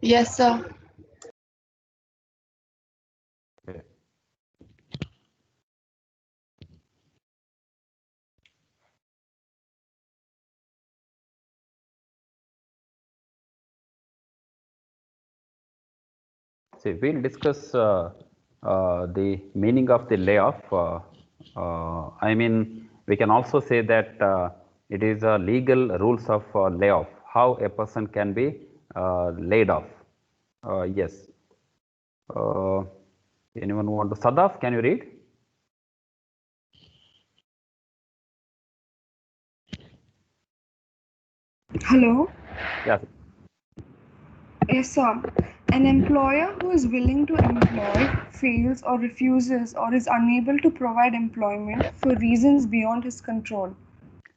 Yes, sir. Okay. See, we'll discuss the meaning of the layoff. I mean, we can also say that it is a legal rules of layoff, how a person can be laid off. Yes. Uh, Anyone want to? Sadaf, can you read? Hello? Yes. Yes, sir. An employer who is willing to employ fails or refuses or is unable to provide employment for reasons beyond his control.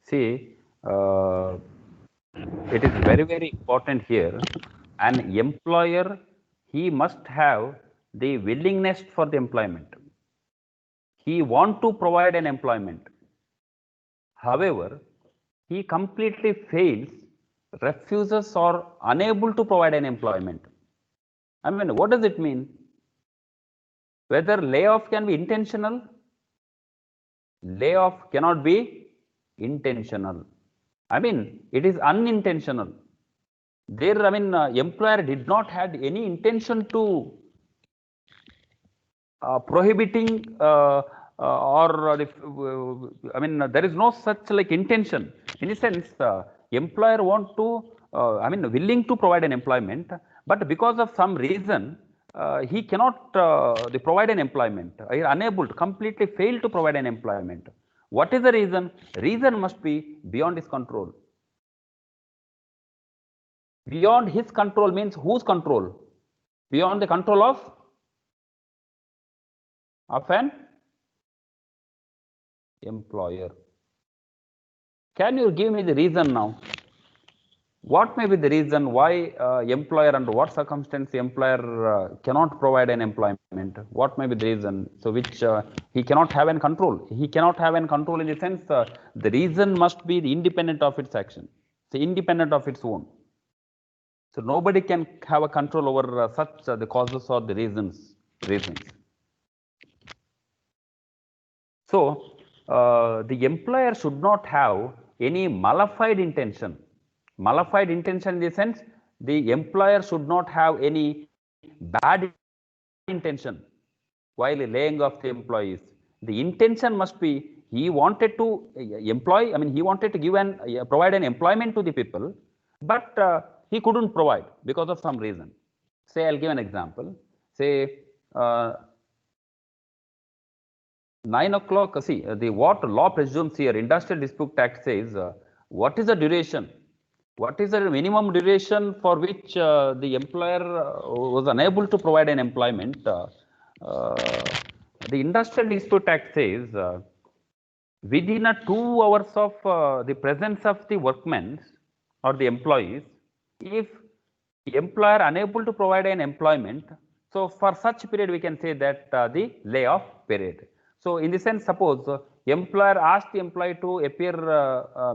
See, it is very, very important here. An employer, he must have the willingness for the employment. He want to provide an employment. However, he completely fails, refuses or unable to provide an employment. I mean, what does it mean? Whether layoff can be intentional, layoff cannot be intentional. I mean, it is unintentional. There, I mean, employer did not had any intention to prohibiting or I mean, there is no such like intention. In a sense, employer want to, I mean, willing to provide an employment, but because of some reason, he cannot provide an employment. He is unable to completely fail to provide an employment. What is the reason? Reason must be beyond his control. Beyond his control means whose control? Beyond the control of an employer. Can you give me the reason now? What may be the reason why employer, under what circumstance employer cannot provide an employment? What may be the reason? So which he cannot have an control. He cannot have an control in the sense the reason must be the independent of its action. So independent of its own. So nobody can have a control over such the causes or the reasons. So the employer should not have any malified intention. Malified intention in the sense the employer should not have any bad intention while laying off the employees. The intention must be he wanted to employ, I mean, he wanted to give and provide an employment to the people, but he couldn't provide because of some reason. Say, I'll give an example. Say, 9 o'clock, see, the what law presumes here, Industrial Dispute Act says, what is the duration? What is the minimum duration for which the employer was unable to provide an employment? The Industrial Dispute Act says, within 2 hours of the presence of the workmen or the employees, if the employer unable to provide an employment, so for such period we can say that the layoff period. So in the sense, suppose employer asked the employee to appear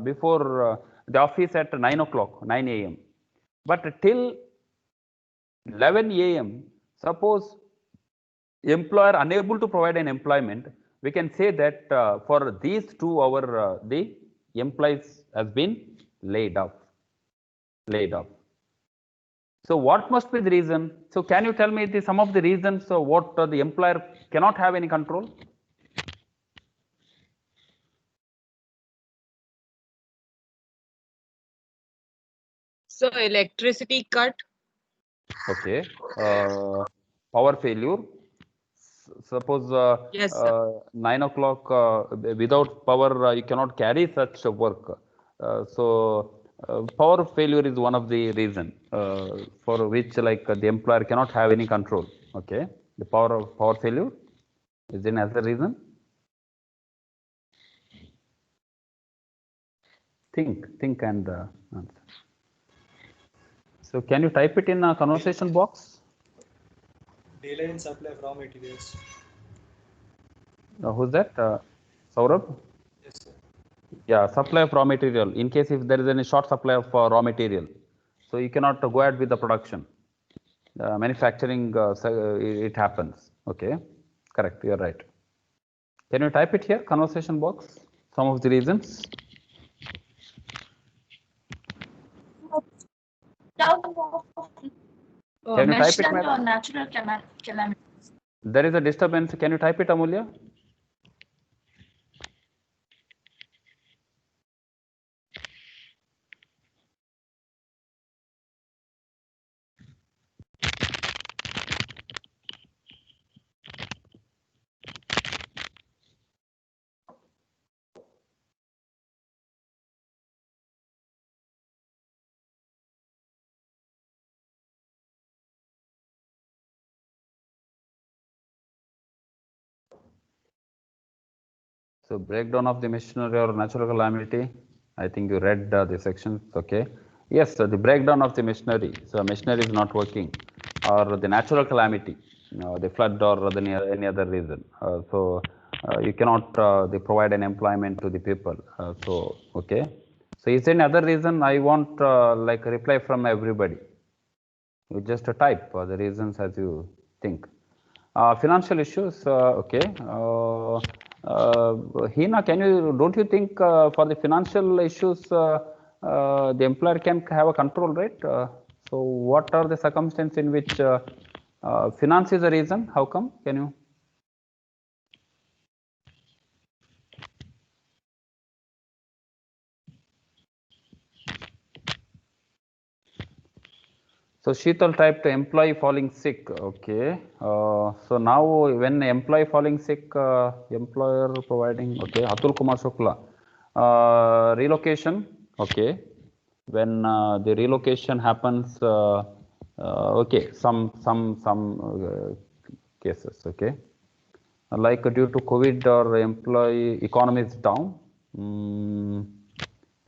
before the office at 9 o'clock, 9 a.m. But till 11 a.m., suppose employer unable to provide an employment, we can say that for these 2 hours the employees has been laid off. So what must be the reason? So can you tell me some of the reasons what the employer cannot have any control? So electricity cut. Okay. Power failure. Suppose Yes, sir. 9 o'clock without power you cannot carry such work. Power failure is one of the reason for which like the employer cannot have any control. Okay. The power failure is another reason. Think and answer. So can you type it in a conversation box? Delay in supply of raw materials. Who's that? Saurabh? Yes, sir. Yeah, supply of raw material. In case if there is any short supply of raw material, so you cannot go ahead with the production. manufacturing, it happens. Okay, correct, you're right. Can you type it here, conversation box, some of the reasons? Can you type it, madam? Natural calamity. There is a disturbance. Can you type it, Amulya? So breakdown of the machinery or natural calamity. I think you read the sections. Okay. Yes, so the breakdown of the machinery. So machinery is not working, or the natural calamity, the flood or any other reason. You cannot they provide an employment to the people. So okay. So is there any other reason? I want like a reply from everybody. You just type the reasons as you think. Financial issues, okay. Hina, don't you think for the financial issues, the employer can have a control, right? So what are the circumstances in which finance is a reason? How come? Can you? So Sheetal typed employee falling sick. Okay. So now when employee falling sick, employer providing. Okay. Atul Kumar Shukla. Relocation. Okay. When the relocation happens. Okay. Some cases. Okay. Like due to COVID or employee economy is down.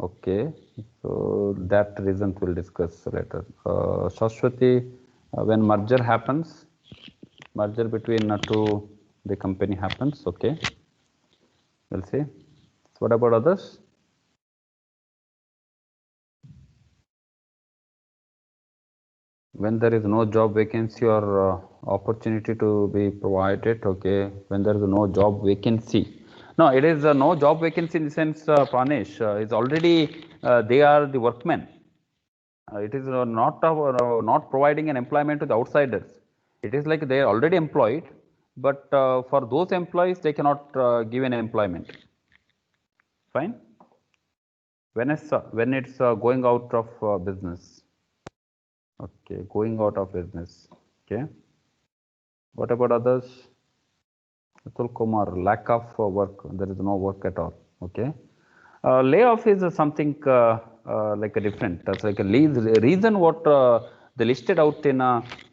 Okay, so that reason we'll discuss later. Shashwati, when merger happens, merger between the company happens. Okay, we'll see. So what about others? When there is no job vacancy or opportunity to be provided. Okay, when there is no job vacancy. No, it is no job vacancy in the sense, Pranesh, it's already they are the workmen. It is not providing an employment to the outsiders. It is like they are already employed, but for those employees they cannot give an employment. Fine. When it's going out of business. Okay, going out of business. Okay. What about others? Atul Kumar, lack of work. There is no work at all. Okay. Layoff is something like a different. That's like a reason what they listed out in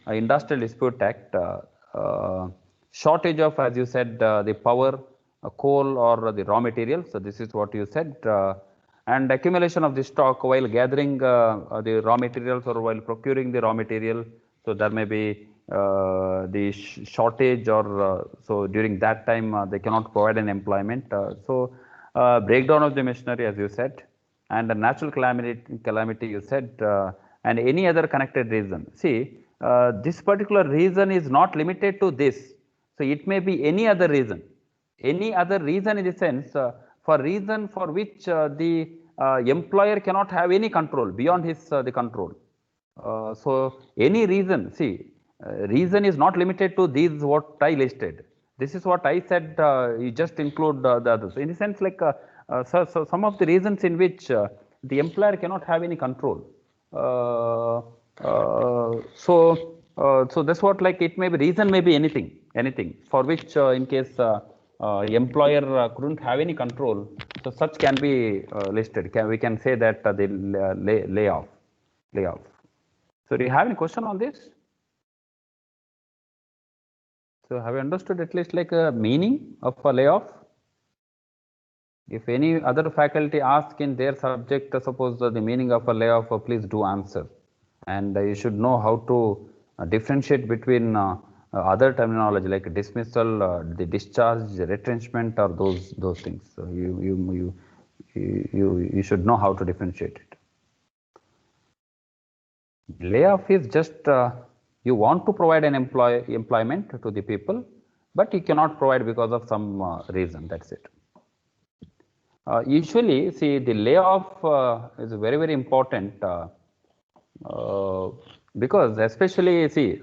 Industrial Dispute Act. Shortage of, as you said, the power, coal or the raw materials. So this is what you said. And accumulation of the stock while gathering the raw materials or while procuring the raw material. So there may be the shortage or so during that time they cannot provide an employment. Breakdown of the machinery, as you said, and the natural calamity you said, and any other connected reason. See, this particular reason is not limited to this. So it may be any other reason. Any other reason in the sense, for reason for which the employer cannot have any control beyond his the control. So any reason, see, reason is not limited to these what I listed. This is what I said. You just include the others. In a sense, like so some of the reasons in which the employer cannot have any control. So that's what, like, it may be reason may be anything for which in case employer couldn't have any control. So such can be listed. We can say that the layoff. So do you have any question on this? So have you understood at least like a meaning of a layoff? If any other faculty ask in their subject, suppose the meaning of a layoff, please do answer. And you should know how to differentiate between other terminology like dismissal, the discharge, the retrenchment, or those things. So you should know how to differentiate it. Layoff is just You want to provide an employment to the people, but you cannot provide because of some reason. That's it. Usually, see, the layoff is very, very important because especially, see,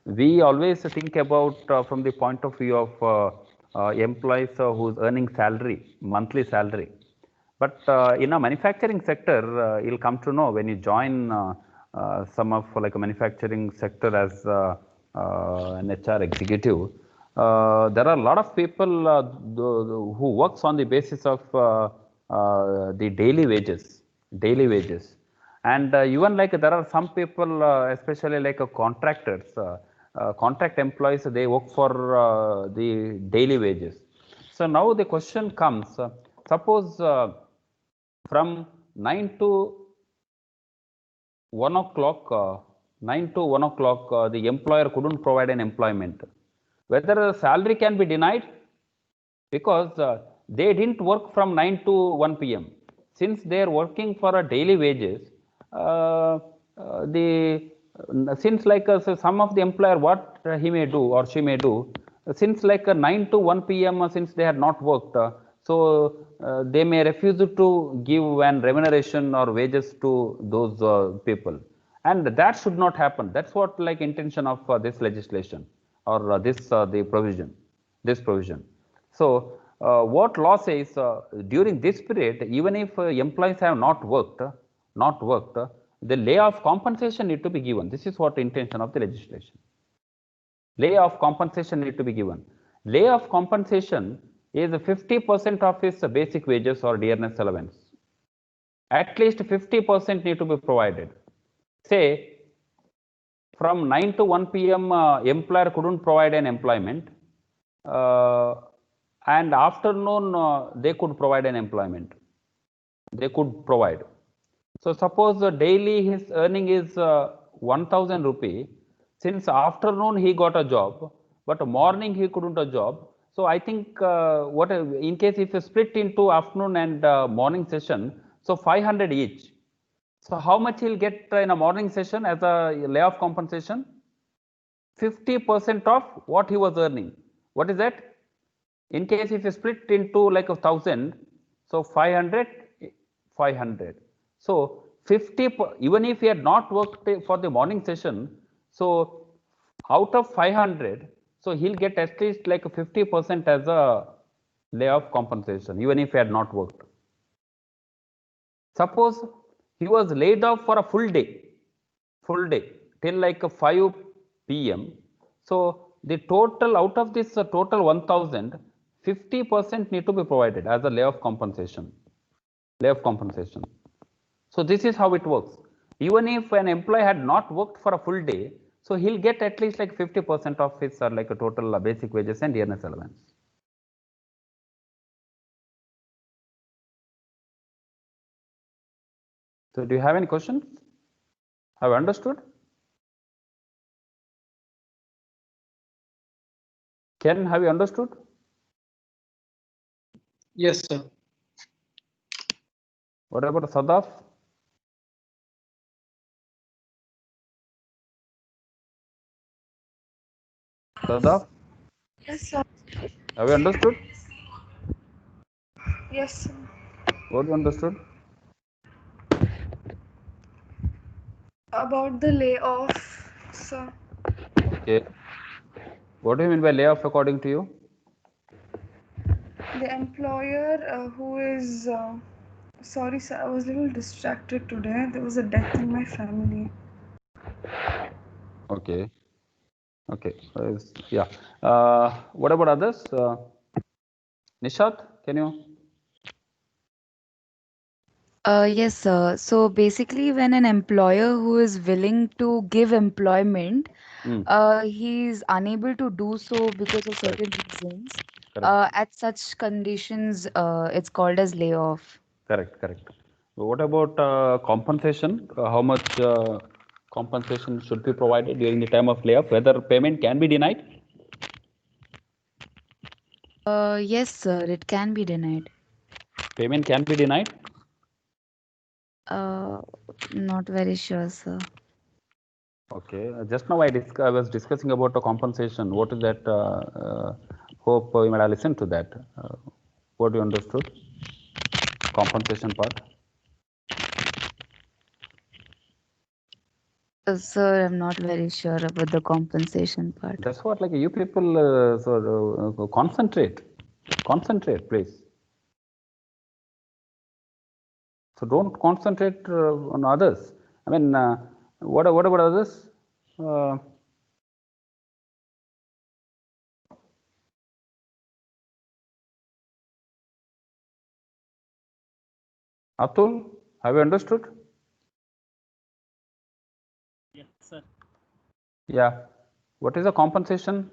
we always think about from the point of view of employees who's earning salary, monthly salary. But in a manufacturing sector, you'll come to know when you join some of like a manufacturing sector as an HR executive, there are a lot of people who works on the basis of the daily wages, and even like there are some people, especially like contractors, contract employees, they work for the daily wages. So now the question comes, suppose from 9 to 1 o'clock, 9 to 1 o'clock, the employer couldn't provide an employment. Whether the salary can be denied because they didn't work from 9 to 1 p.m. Since they are working for a daily wages, since like so some of the employer what he may do or she may do, since like 9 to 1 p.m. Since they had not worked, so they may refuse to give an remuneration or wages to those people, and that should not happen. That's what like intention of this legislation or the provision. So what law says, during this period, even if employees have not worked, the layoff compensation need to be given. This is what intention of the legislation. Layoff compensation need to be given. Layoff compensation is 50% of his basic wages or dearness allowance. At least 50% need to be provided. Say from 9 to 1 p.m. Employer couldn't provide an employment, and afternoon they could provide an employment. They could provide. So suppose daily his earning is 1,000 rupee. Since afternoon he got a job, but morning he couldn't a job. So I think what in case if you split into afternoon and morning session, so 500 each. So how much he'll get in a morning session as a layoff compensation? 50% of what he was earning. What is that? In case if you split into like 1,000, so 500. So 50, even if he had not worked for the morning session, so out of 500, so he'll get at least like 50% as a layoff compensation, even if he had not worked. Suppose he was laid off for a full day till like 5 p.m. So the total out of this total 1,000, 50% need to be provided as a layoff compensation. So this is how it works. Even if an employee had not worked for a full day, so he'll get at least like 50% of his like a total basic wages and dearness allowance. So do you have any questions? Have you understood? Ken, have you understood? Yes, sir. What about Sadaf? Sadaf, Yes, sir. have you understood? Yes, sir. What you understood? About the layoff, sir. Okay. What do you mean by layoff according to you? The employer who is sorry, sir, I was a little distracted today. There was a death in my family. Okay. Okay. Yeah. What about others? Nishat, can you? Yes, sir. So basically, when an employer who is willing to give employment, he is unable to do so because of certain reasons. Correct. At such conditions, it's called as layoff. Correct. What about compensation? How much compensation should be provided during the time of layoff? Whether payment can be denied? Yes, sir. It can be denied. Payment can be denied? Not very sure, sir. Okay, just now I was discussing about the compensation. What is that? Hope you might have listened to that. What you understood? Compensation part. Sir, I'm not very sure about the compensation part. That's what, like, you people concentrate, please. So don't concentrate on others. I mean, what about others? Atul, have you understood? Yes, sir. Yeah. What is the compensation?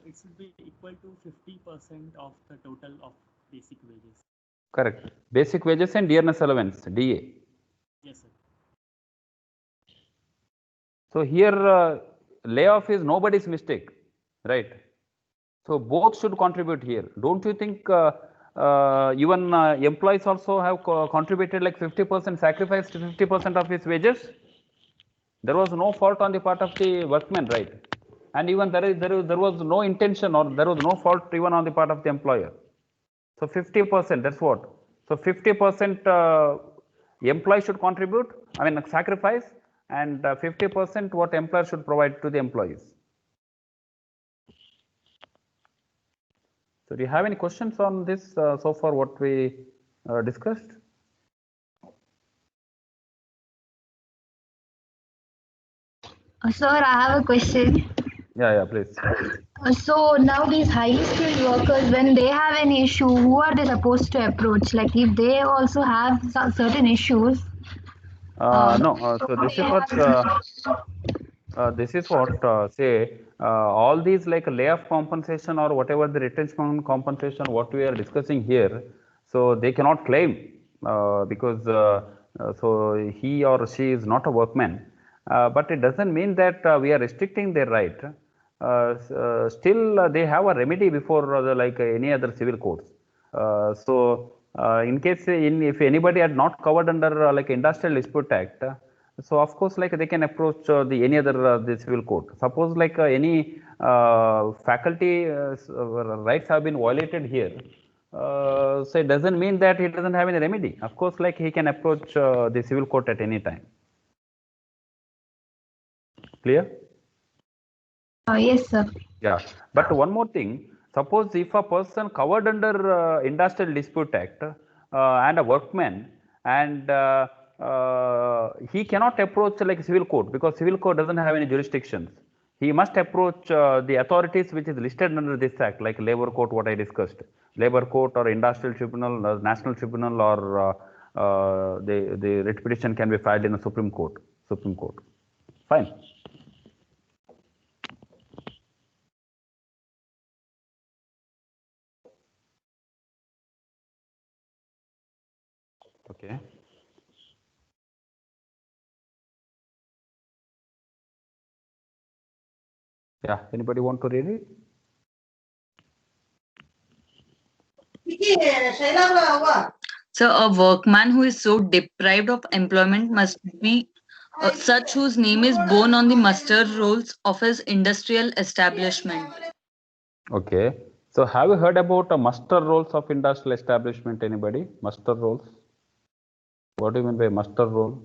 It should be equal to 50% of the total of basic wages. Correct. Basic wages and dearness allowance, DA. Yes, sir. So here layoff is nobody's mistake, right? So both should contribute here. Don't you think even employees also have contributed like 50%, sacrificed 50% of his wages? There was no fault on the part of the workman, right? And even there was no intention, or there was no fault even on the part of the employer. So 50%, that's what. So 50% employee should contribute, I mean sacrifice, and 50% what employer should provide to the employees. So do you have any questions on this so far what we discussed? Sir, I have a question. Yeah, please. So now these highly skilled workers, when they have an issue, who are they supposed to approach? Like if they also have certain issues. No, so this is what say all these like layoff compensation or whatever the retention compensation what we are discussing here, so they cannot claim because so he or she is not a workman, but it doesn't mean that we are restricting their right. Still they have a remedy before like any other civil courts. In case if anybody had not covered under like Industrial Dispute Act, so of course like they can approach the any other the civil court. Suppose like any faculty rights have been violated here, so it doesn't mean that he doesn't have any remedy. Of course, like he can approach the civil court at any time. Clear? Yes, sir. Yeah, but one more thing. Suppose if a person covered under Industrial Dispute Act and a workman, and he cannot approach like civil court because civil court doesn't have any jurisdictions. He must approach the authorities which is listed under this act, like labor court, what I discussed, labor court or industrial tribunal, national tribunal, or the writ petition can be filed in the Supreme Court. Supreme Court. Fine. Okay. Yeah, anybody want to read it? So a workman who is so deprived of employment must be such whose name is borne on the muster rolls of his industrial establishment. Okay. So have you heard about muster rolls of industrial establishment? Anybody? Muster rolls? What do you mean by muster roll?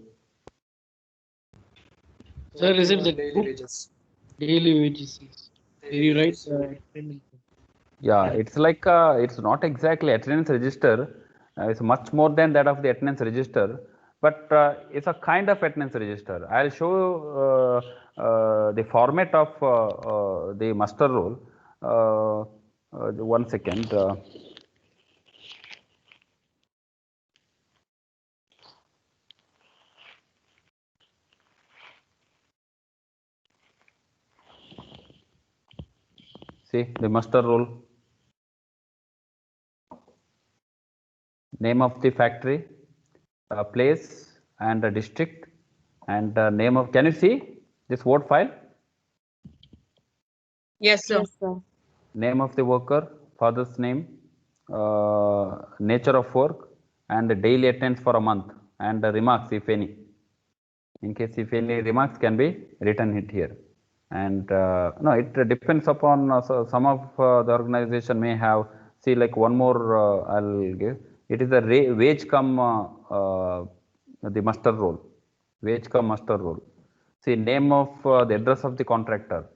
Sir, is it the daily wages? Daily wages. You write Yeah, it's like it's not exactly attendance register. It's much more than that of the attendance register, but it's a kind of attendance register. I'll show the format of the muster roll. 1 second. See the muster roll. Name of the factory, place and the district, and name of. Can you see this Word file? Yes, sir. Name of the worker, father's name, nature of work, and the daily attendance for a month, and the remarks if any. In case if any remarks can be written it here. And no, it depends upon so some of the organization may have, see like one more I'll give. It is a wage come the muster role. Wage come muster role. See, name of the address of the contractor,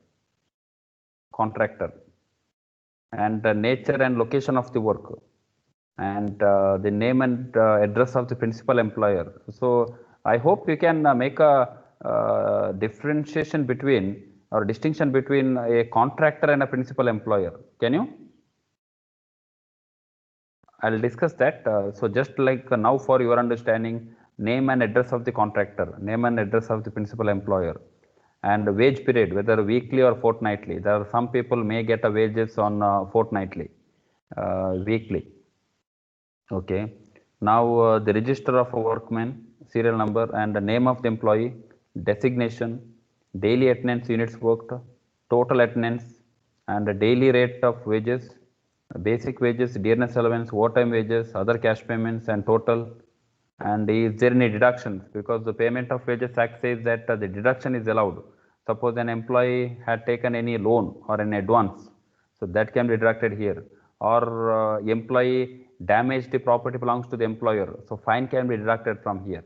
and the nature and location of the work, and the name and address of the principal employer. So I hope you can make a differentiation between or distinction between a contractor and a principal employer. Can you? I'll discuss that. So just like now for your understanding, name and address of the contractor, name and address of the principal employer, and wage period, whether weekly or fortnightly. There are some people may get a wages on fortnightly, weekly. Okay. Now the register of a workman, serial number, and the name of the employee, designation, daily attendance units worked, total attendance, and the daily rate of wages, basic wages, dearness allowance, overtime wages, other cash payments, and total. And is there any deductions? Because the payment of wages act says that the deduction is allowed. Suppose an employee had taken any loan or an advance, so that can be deducted here. Or employee damaged the property belongs to the employer, so fine can be deducted from here.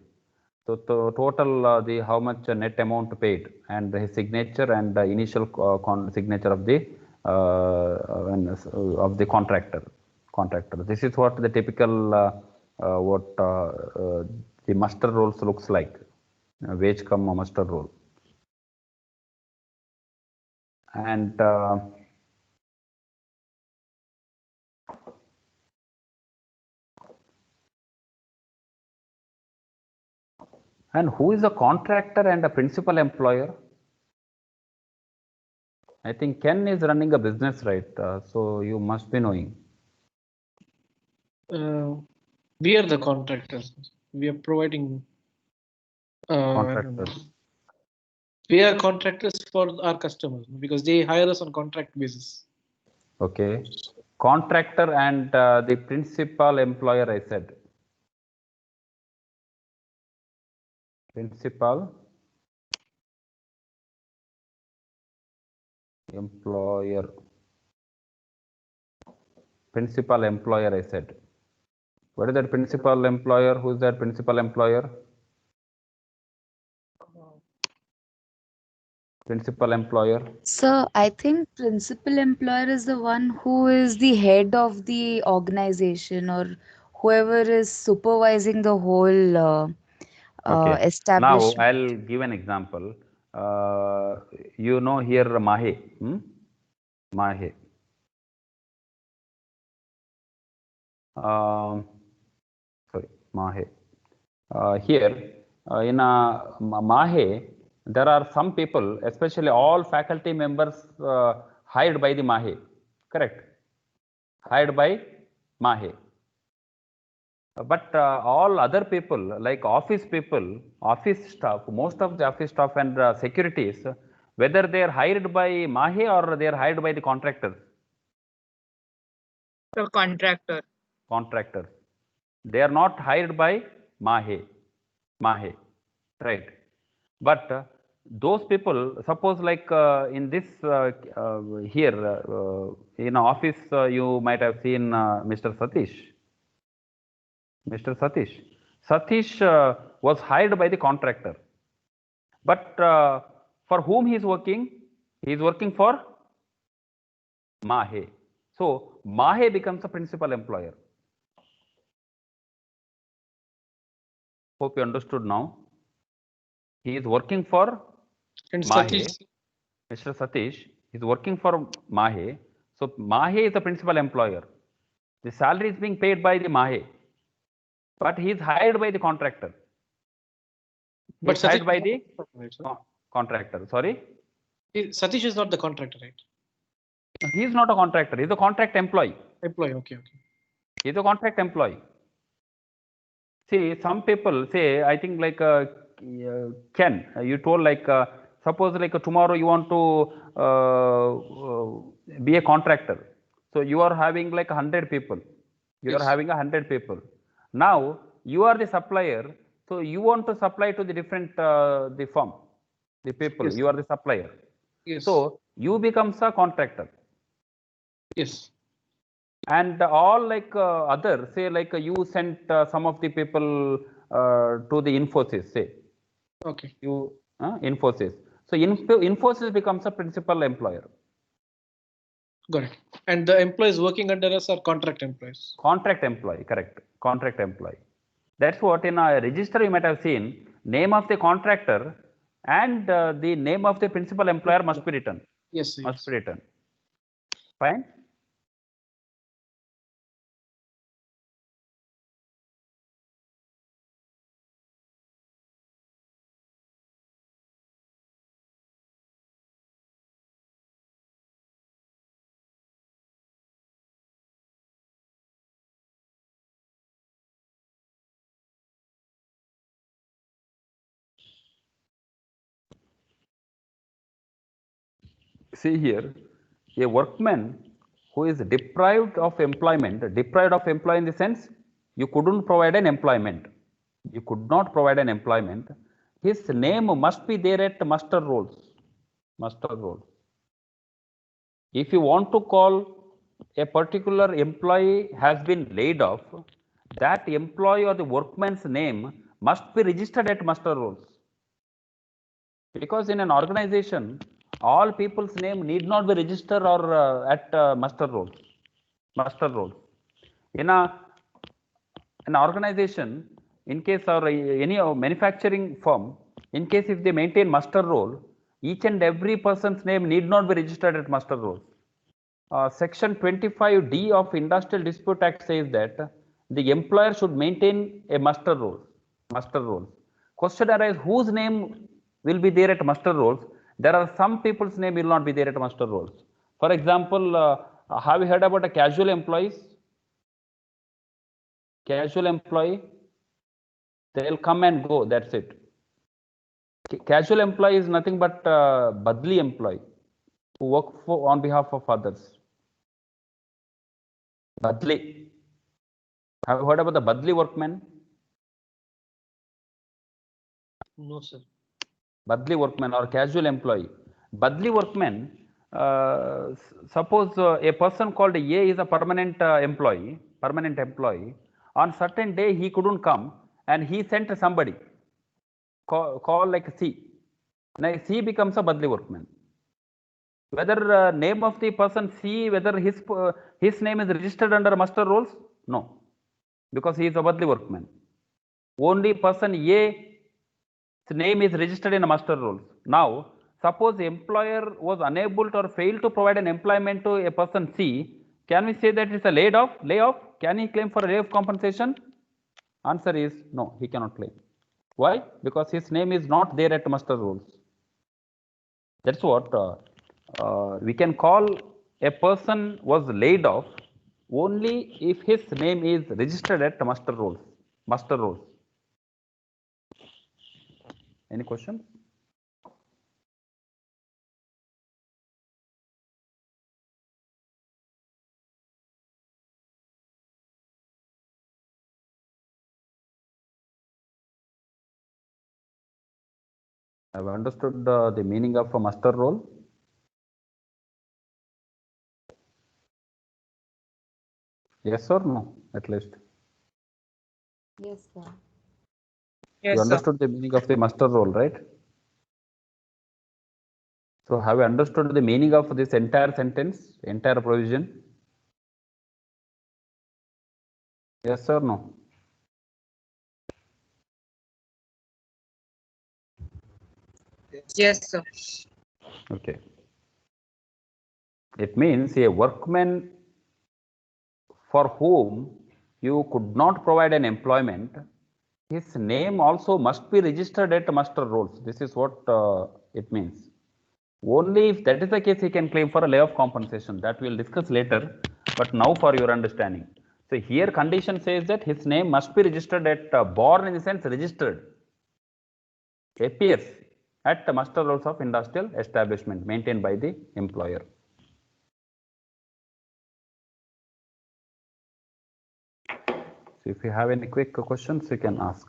So total the how much net amount paid, and his signature and the initial signature of the contractor. This is what the typical the muster rolls looks like. Wage come muster roll. And who is a contractor and a principal employer? I think Ken is running a business, right? So you must be knowing. We are the contractors. We are providing. Contractors. We are contractors for our customers because they hire us on contract basis. Okay. Contractor and the principal employer, I said. Principal employer. Principal employer, I said. What is that principal employer? Who is that principal employer? Principal employer. So I think principal employer is the one who is the head of the organization, or whoever is supervising the whole Okay. establishment. Now I'll give an example. You know here Mahe. Mahe. Sorry, Mahe. Here in Mahe, there are some people, especially all faculty members hired by the Mahe. Correct? Hired by Mahe. But all other people, like office people, office staff, most of the office staff and securities, whether they are hired by Mahe or they are hired by the contractors. The contractor. Contractors. They are not hired by Mahe, right? But those people, suppose like in this here in office, you might have seen Mr. Satish. Mr. Satish. Satish was hired by the contractor. But for whom he is working? He is working for Mahe. So Mahe becomes a principal employer. Hope you understood now. He is working for Mahe. Mr. Satish is working for Mahe. So Mahe is the principal employer. The salary is being paid by the Mahe, but he is hired by the contractor. But hired by the contractor. Sorry? Satish is not the contractor, right? He is not a contractor. He is a contract employee. Okay. He is a contract employee. See, some people say, I think like Ken, you told like, suppose like tomorrow you want to be a contractor. So you are having like 100 people. You are having 100 people. Now you are the supplier. So you want to supply to the different the firm, the people. Yes. You are the supplier. Yes. So you becomes a contractor. Yes. And all like other, say like you sent some of the people to the Infosys, say. Okay. You Infosys. So Infosys becomes a principal employer. Got it. And the employees working under us are contract employees. Contract employee, correct. Contract employee. That's what in a register you might have seen, name of the contractor and the name of the principal employer must be written. Yes. Must be written. Fine. See here, a workman who is deprived of employment in the sense you couldn't provide an employment. You could not provide an employment. His name must be there at muster rolls. Muster rolls. If you want to call a particular employee has been laid off, that employee or the workman's name must be registered at muster rolls. Because in an organization, all people's name need not be registered or at muster rolls. Muster rolls. In an organization, in case or any manufacturing firm, in case if they maintain muster roll, each and every person's name need not be registered at muster rolls. Section 25D of Industrial Dispute Act says that the employer should maintain a muster roll. Muster rolls. Question arises, whose name will be there at muster rolls? There are some people's name will not be there at muster rolls. For example, have you heard about a casual employees? Casual employee, they'll come and go, that's it. Casual employee is nothing but badli employee who work on behalf of others. Badli. Have you heard about the badli workman? No, sir. Badli workman or casual employee. Badli workman, suppose a person called A is a permanent employee. On certain day he couldn't come and he sent somebody, call like C. Now C becomes a badli workman. Whether name of the person C, whether his name is registered under muster rolls? No, because he is a badli workman. Only person A name is registered in a muster rolls. Now, suppose the employer was unable to or failed to provide an employment to a person C, can we say that it's a layoff? Can he claim for a layoff compensation? Answer is no, he cannot claim. Why? Because his name is not there at muster rolls. That's what we can call a person was laid off only if his name is registered at muster rolls. Muster rolls. Any question? Have understood the meaning of a muster roll? Yes or no, at least? Yes, sir. You understood the meaning of the muster roll, right? So have you understood the meaning of this entire sentence, entire provision? Yes or no? Yes, sir. Okay. It means a workman for whom you could not provide an employment, his name also must be registered at muster rolls. This is what it means. Only if that is the case, he can claim for a layoff compensation. That we will discuss later, but now for your understanding. So here condition says that his name must be registered at born in the sense registered, appears at the muster rolls of industrial establishment maintained by the employer. So if you have any quick questions, you can ask.